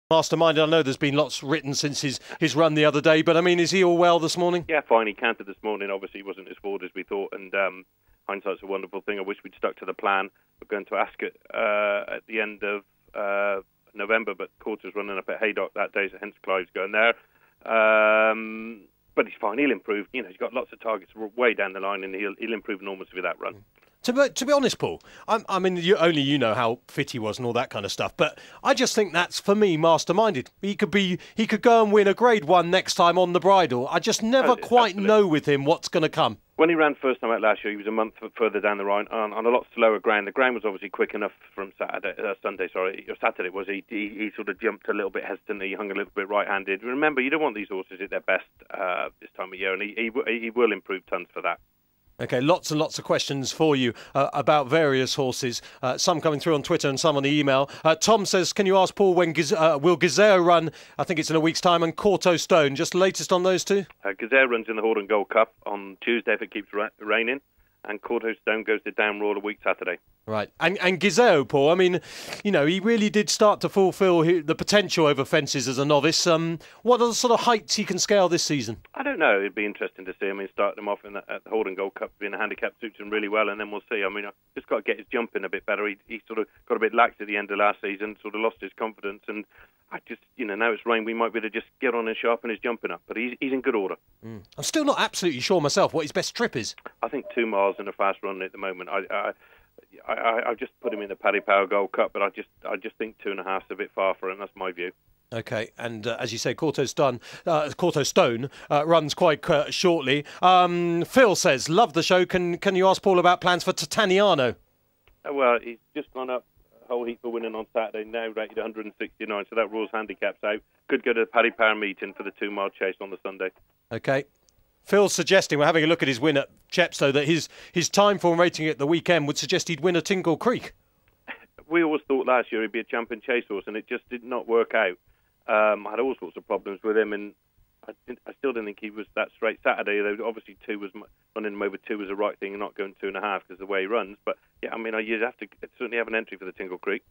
Mastermind. I know there's been lots written since his run the other day, but I mean, is he all well this morning? Yeah, fine. He cantered this morning. Obviously, he wasn't as forward as we thought, and hindsight's a wonderful thing. I wish we'd stuck to the plan. We're going to Ascot at the end of November, but Quarter's running up at Haydock that day, so hence Clive's going there. But he's fine. He'll improve. You know, he's got lots of targets way down the line, and he'll improve enormously with that run. To be honest, Paul, I mean, only you know how fit he was and all that kind of stuff. But I just think that's, for me, masterminded. He could go and win a Grade 1 next time on the bridle. I just never quite know with him what's going to come. When he ran first time out last year, he was a month further down the Rhine on a lot slower ground. The ground was obviously quick enough from Saturday was he? He sort of jumped a little bit hesitantly, he hung a little bit right-handed. Remember, you don't want these horses at their best this time of year, and he will improve tons for that. Okay, lots and lots of questions for you about various horses, some coming through on Twitter and some on the email. Tom says, can you ask Paul when will Gazelle run? I think it's in a week's time, and Corto Stone. Just the latest on those two? Gazelle runs in the Horden Gold Cup on Tuesday if it keeps raining, and Corto Stone goes to Down Royal a week Saturday. Right. And Gizeo, Paul, I mean, you know, he really did start to fulfil the potential over fences as a novice. What are the sort of heights he can scale this season? I don't know. It'd be interesting to see. I mean, start him off at the Horden Gold Cup being a handicap suits him really well, and then we'll see. I mean, I've just got to get his jumping a bit better. He sort of got a bit lax at the end of last season, sort of lost his confidence, and I just, you know, now it's rain, we might be able to just get on and sharpen his jumping up, but he's in good order. I'm still not absolutely sure myself what his best trip is. I think 2 miles and a fast run at the moment. I've just put him in the Paddy Power Gold Cup, but I just think 2.5 is a bit far for him. That's my view. Okay, and as you say, Corto Stone runs quite shortly. Phil says, love the show. Can you ask Paul about plans for Titaniano? Well, he's just gone up a whole heap for winning on Saturday, now rated 169, so that rules handicaps out. Could go to the Paddy Power meeting for the 2-mile chase on the Sunday. Okay. Phil's suggesting, we're having a look at his win at Chepstow, that his time form rating at the weekend would suggest he'd win a Tingle Creek. We always thought last year he'd be a champion chase horse, and it just did not work out. I had all sorts of problems with him, and I still didn't think he was that straight Saturday. Though obviously running him over 2 was the right thing, and not going 2.5 because of the way he runs. But yeah, I mean, you'd have to certainly have an entry for the Tingle Creek.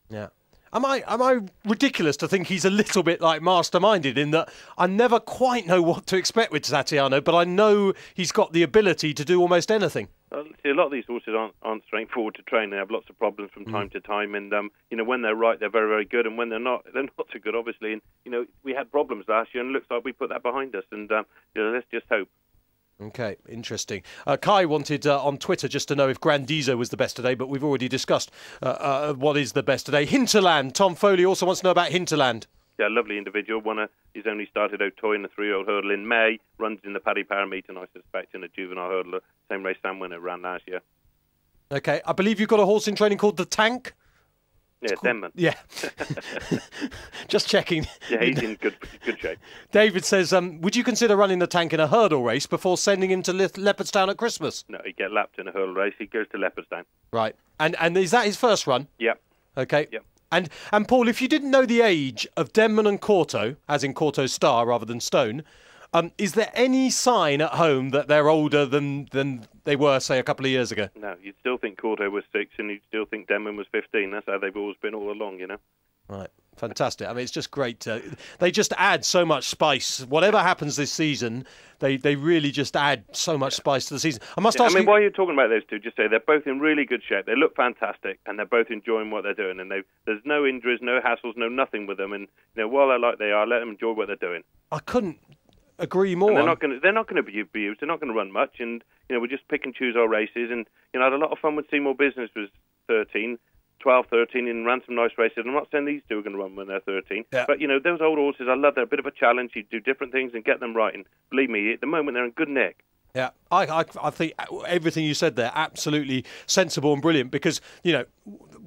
Yeah. Am I ridiculous to think he's a little bit like masterminded in that I never quite know what to expect with Tatiano, but I know he's got the ability to do almost anything? See, a lot of these horses aren't straightforward to train. They have lots of problems from time to time, and you know, when they're right, they're very, very good, and when they're not so good, obviously. And you know, we had problems last year, and it looks like we put that behind us. And you know, let's just hope. Okay, interesting. Kai wanted on Twitter just to know if Grandizo was the best today, but we've already discussed what is the best today. Hinterland. Tom Foley also wants to know about Hinterland. Yeah, lovely individual. He's only started O'Toy in the 3-year-old hurdle in May. Runs in the Paddy Power meeting, I suspect, in a juvenile hurdler. Same race Sam Winner ran last year. Okay, I believe you've got a horse in training called the Tank. Yeah, Denman. Yeah. Just checking. Yeah, he's in good shape. David says, would you consider running the Tank in a hurdle race before sending him to Leopardstown at Christmas? No, he'd get lapped in a hurdle race. He goes to Leopardstown. Right. And is that his first run? Yep. Okay. Yep. And Paul, if you didn't know the age of Denman and Corto, as in Corto Star rather than Stone, is there any sign at home that they're older than they were, say, a couple of years ago? No, you'd still think Corto was 6 and you'd still think Denman was 15. That's how they've always been all along, you know. Right. Fantastic. I mean, it's just great. They just add so much spice. Whatever happens this season, they really just add so much spice to the season. I must ask you... while you're talking about those two, just say they're both in really good shape. They look fantastic, and they're both enjoying what they're doing. And there's no injuries, no hassles, no nothing with them. And you know, while they're like they are, let them enjoy what they're doing. I couldn't agree more. And they're not going to be abused. They're not going to run much. And you know, we just pick and choose our races. And you know, I had a lot of fun with Seymour Business was 12, 13, and ran some nice races. I'm not saying these two are going to run when they're 13, but you know, those old horses, I love. They're a bit of a challenge. You do different things and get them right. And believe me, at the moment they're in good nick. Yeah, I think everything you said there, absolutely sensible and brilliant. Because you know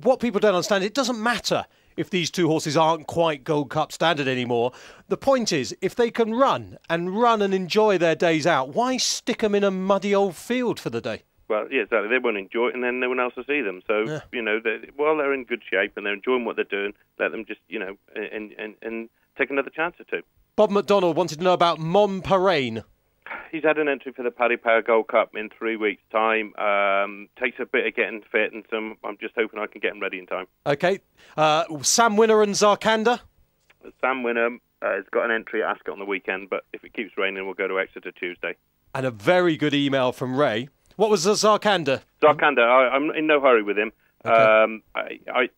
what people don't understand, it doesn't matter if these two horses aren't quite Gold Cup standard anymore. The point is, if they can run and enjoy their days out, why stick them in a muddy old field for the day? Well, yeah, exactly. They won't enjoy it, and then no one else will see them. So, you know, while they're in good shape and they're enjoying what they're doing, let them just, you know, and take another chance or two. Bob McDonald wanted to know about Montparnasse. He's had an entry for the Paddy Power Gold Cup in 3 weeks' time. Takes a bit of getting fit, and I'm just hoping I can get him ready in time. Okay. Sam Winner and Zarkanda? Sam Wynnum has got an entry at Ascot on the weekend, but if it keeps raining, we'll go to Exeter Tuesday. And a very good email from Ray. What was the Zarkanda? Zarkanda, I'm in no hurry with him. Okay. I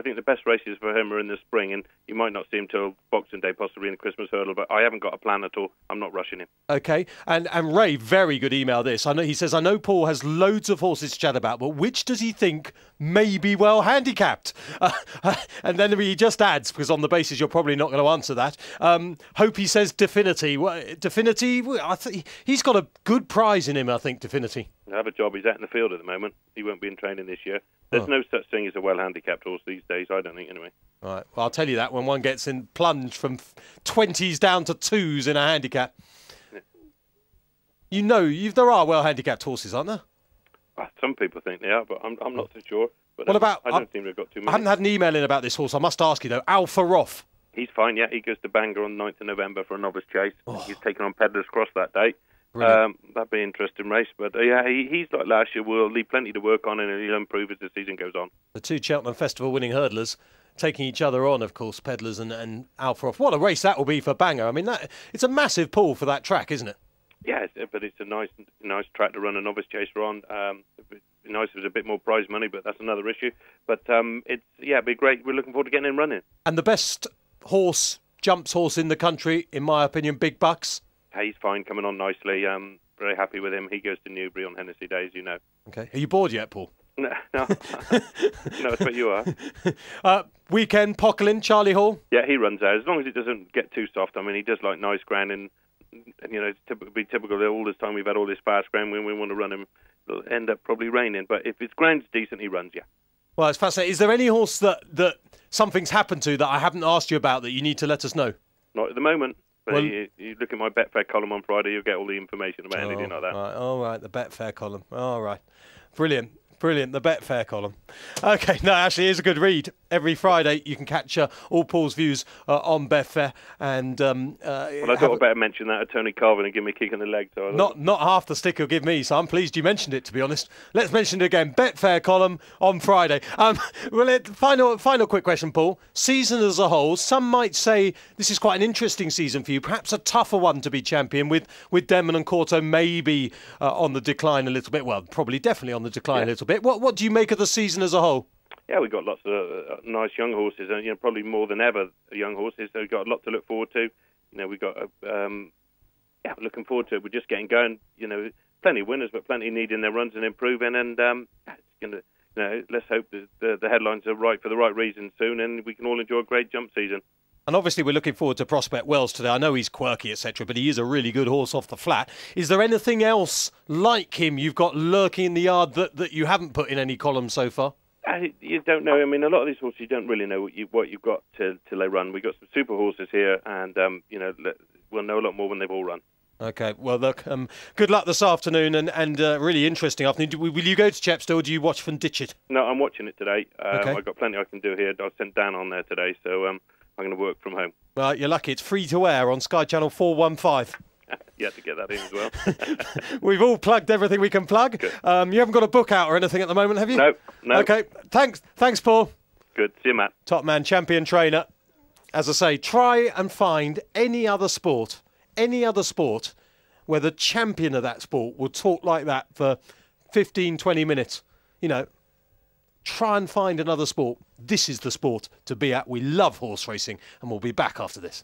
think the best races for him are in the spring, and you might not see him till Boxing Day, possibly in the Christmas hurdle, but I haven't got a plan at all. I'm not rushing him. Okay, and Ray, very good email this. He says, I know Paul has loads of horses to chat about, but which does he think may be well handicapped? And then he just adds, because on the basis you're probably not going to answer that, hope he says Definity. Definity, I think he's got a good prize in him, I think, Definity. I have a job. He's out in the field at the moment. He won't be in training this year. There's no such thing as a well-handicapped horse these days, I don't think, anyway. All right. Well, I'll tell you that when one gets in plunged from 20s down to 2s in a handicap. Yeah. There are well-handicapped horses, aren't there? Some people think they are, but I'm not so sure. But I don't think we've got too many. I haven't had an email in about this horse. I must ask you, though. Alfa Roth. He's fine, yeah. He goes to Bangor on 9th of November for a novice chase. He's taking on Pedlar's Cross that day. That'd be an interesting race, but yeah, he's like last year. Will leave plenty to work on, and he'll improve as the season goes on. The two Cheltenham Festival winning hurdlers taking each other on, of course, Pedlars and Alfa Roth. What a race that will be for Bangor. I mean, it's a massive pull for that track, isn't it? Yeah, but it's a nice track to run a novice chaser on. It'd be nice if it was a bit more prize money, but that's another issue. But it'd be great. We're looking forward to getting him running. And the best jumps horse in the country, in my opinion, Big Bucks. He's fine, coming on nicely. Very happy with him. He goes to Newbury on Hennessy Day, as you know. Okay. Are you bored yet, Paul? No, no, I bet you are. Weekend, Pocklin, Charlie Hall? Yeah, he runs out. As long as it doesn't get too soft. I mean, he does like nice ground, and it's typical all this time we've had all this fast ground. When we want to run him, it'll end up probably raining. But if his ground's decent, he runs, yeah. Well, it's fascinating. Is there any horse that something's happened to that I haven't asked you about that you need to let us know? Not at the moment. But you look at my Betfair column on Friday, you'll get all the information about anything like that. Right, all right, the Betfair column. All right. Brilliant. Brilliant, the Betfair column. Okay, no, actually, it's a good read. Every Friday, you can catch all Paul's views on Betfair. And well, I thought I'd better mention that to Tony Carvin and give me a kick in the leg. So not half the stick he'll give me, so I'm pleased you mentioned it, to be honest. Let's mention it again. Betfair column on Friday. Final quick question, Paul. Season as a whole, some might say this is quite an interesting season for you, perhaps a tougher one to be champion with Denman and Corto maybe on the decline a little bit. Well, probably definitely on the decline a little bit. What do you make of the season as a whole? Yeah, we've got lots of nice young horses, and probably more than ever young horses. So we've got a lot to look forward to. We've got looking forward to it. We're just getting going. Plenty of winners, but plenty needing their runs and improving. And it's going to, let's hope that the headlines are right for the right reasons soon, and we can all enjoy a great jump season. And obviously we're looking forward to Prospect Wells today. I know he's quirky, etc., but he is a really good horse off the flat. Is there anything else like him you've got lurking in the yard that you haven't put in any columns so far? You don't know. I mean, a lot of these horses, you don't really know what you've got till they run. We've got some super horses here, and we'll know a lot more when they've all run. Okay, well, look, good luck this afternoon, and really interesting afternoon. Will you go to Chepstow, or do you watch from Ditchett? No, I'm watching it today. Okay. I've got plenty I can do here. I sent Dan on there today, so I'm going to work from home. Well, you're lucky. It's free to air on Sky Channel 415. You have to get that in as well. We've all plugged everything we can plug. You haven't got a book out or anything at the moment, have you? No. Okay, thanks, Paul. Good. See you, Matt. Top man, champion trainer. As I say, try and find any other sport where the champion of that sport will talk like that for 15, 20 minutes. Try and find another sport. This is the sport to be at. We love horse racing, and we'll be back after this.